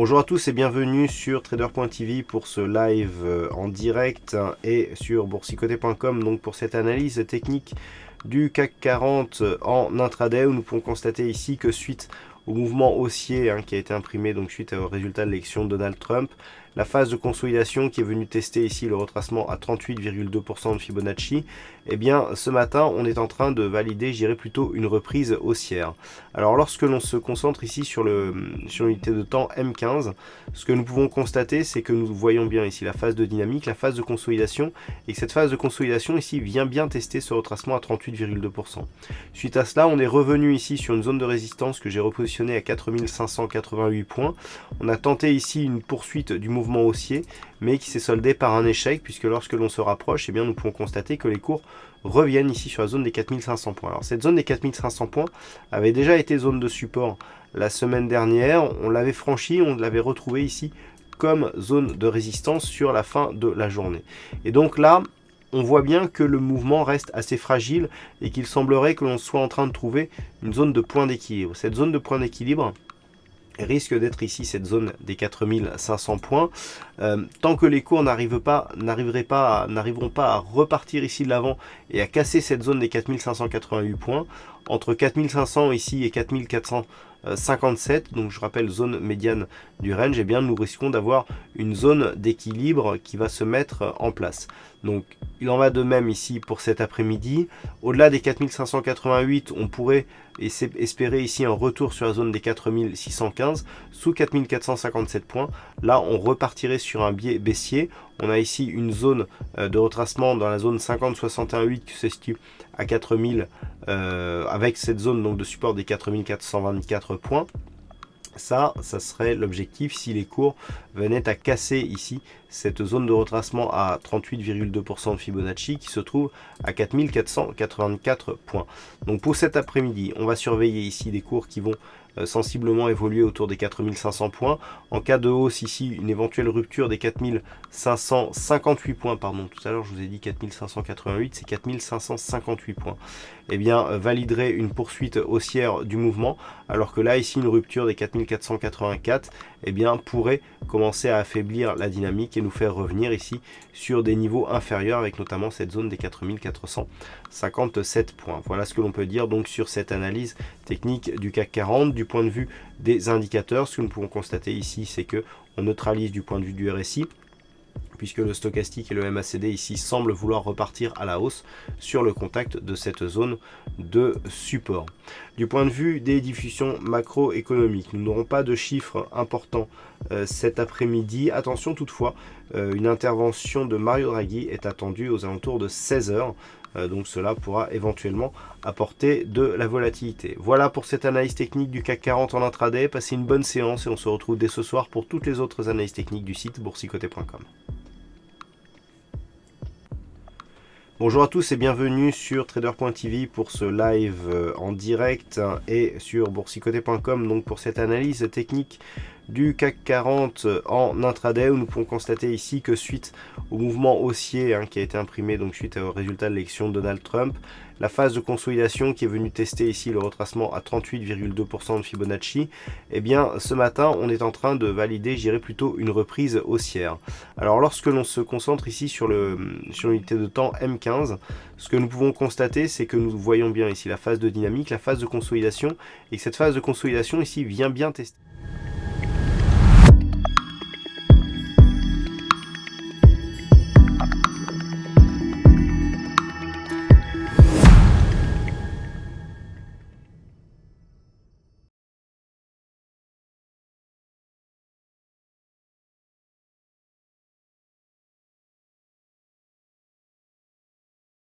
Bonjour à tous et bienvenue sur Trader.tv pour ce live en direct et sur boursicoté.com donc pour cette analyse technique du CAC 40 en intraday où nous pouvons constater ici que suite au mouvement haussier qui a été imprimé donc suite au résultat de l'élection de Donald Trump, la phase de consolidation qui est venue tester ici le retracement à 38,2% de Fibonacci, et bien ce matin on est en train de valider, je dirais plutôt une reprise haussière. Alors lorsque l'on se concentre ici sur l'unité de temps M15, ce que nous pouvons constater c'est que nous voyons bien ici la phase de dynamique, la phase de consolidation, et que cette phase de consolidation ici vient bien tester ce retracement à 38,2%. Suite à cela, on est revenu ici sur une zone de résistance que j'ai repositionnée à 4588 points. On a tenté ici une poursuite du mouvement haussier, mais qui s'est soldé par un échec, puisque lorsque l'on se rapproche, eh bien, nous pouvons constater que les cours reviennent ici sur la zone des 4500 points. Alors cette zone des 4500 points avait déjà été zone de support la semaine dernière, on l'avait franchi, on l'avait retrouvé ici comme zone de résistance sur la fin de la journée. Et donc là, on voit bien que le mouvement reste assez fragile et qu'il semblerait que l'on soit en train de trouver une zone de point d'équilibre. Cette zone de point d'équilibre risque d'être ici cette zone des 4500 points. Tant que les cours n'arriveront pas à repartir ici de l'avant et à casser cette zone des 4588 points, entre 4500 ici et 4457, donc je rappelle zone médiane du range, eh bien nous risquons d'avoir une zone d'équilibre qui va se mettre en place. Donc il en va de même ici pour cet après-midi. Au-delà des 4588, on pourrait espérer ici un retour sur la zone des 4615, sous 4457 points. Là, on repartirait sur un biais baissier. On a ici une zone de retracement dans la zone 50-61,8 qui se situe à 4000, avec cette zone donc de support des 4424 points. Ça serait l'objectif si les cours venaient à casser ici cette zone de retracement à 38,2% de Fibonacci qui se trouve à 4484 points. Donc pour cet après-midi, on va surveiller ici des cours qui vont sensiblement évoluer autour des 4500 points. En cas de hausse ici, une éventuelle rupture des 4558 points, pardon, tout à l'heure je vous ai dit 4588, c'est 4558 points. Eh bien, validerait une poursuite haussière du mouvement, alors que là, ici, une rupture des 4484, eh bien, pourrait commencer à affaiblir la dynamique et nous faire revenir ici sur des niveaux inférieurs, avec notamment cette zone des 4457 points. Voilà ce que l'on peut dire donc sur cette analyse technique du CAC 40. Du point de vue des indicateurs, ce que nous pouvons constater ici, c'est que on neutralise du point de vue du RSI, puisque le stochastique et le MACD ici semblent vouloir repartir à la hausse sur le contact de cette zone de support. Du point de vue des diffusions macroéconomiques, nous n'aurons pas de chiffres importants cet après-midi. Attention toutefois, une intervention de Mario Draghi est attendue aux alentours de 16 h. Donc cela pourra éventuellement apporter de la volatilité. Voilà pour cette analyse technique du CAC 40 en intraday. Passez une bonne séance et on se retrouve dès ce soir pour toutes les autres analyses techniques du site boursicoté.com. Bonjour à tous et bienvenue sur Trader.tv pour ce live en direct et sur boursicoté.com donc pour cette analyse technique du CAC 40 en intraday où nous pouvons constater ici que suite au mouvement haussier qui a été imprimé donc suite au résultat de l'élection de Donald Trump, la phase de consolidation qui est venue tester ici le retracement à 38,2% de Fibonacci, et bien ce matin on est en train de valider, je dirais plutôt une reprise haussière. Alors lorsque l'on se concentre ici sur l'unité de temps M15, ce que nous pouvons constater c'est que nous voyons bien ici la phase de dynamique, la phase de consolidation, et que cette phase de consolidation ici vient bien tester.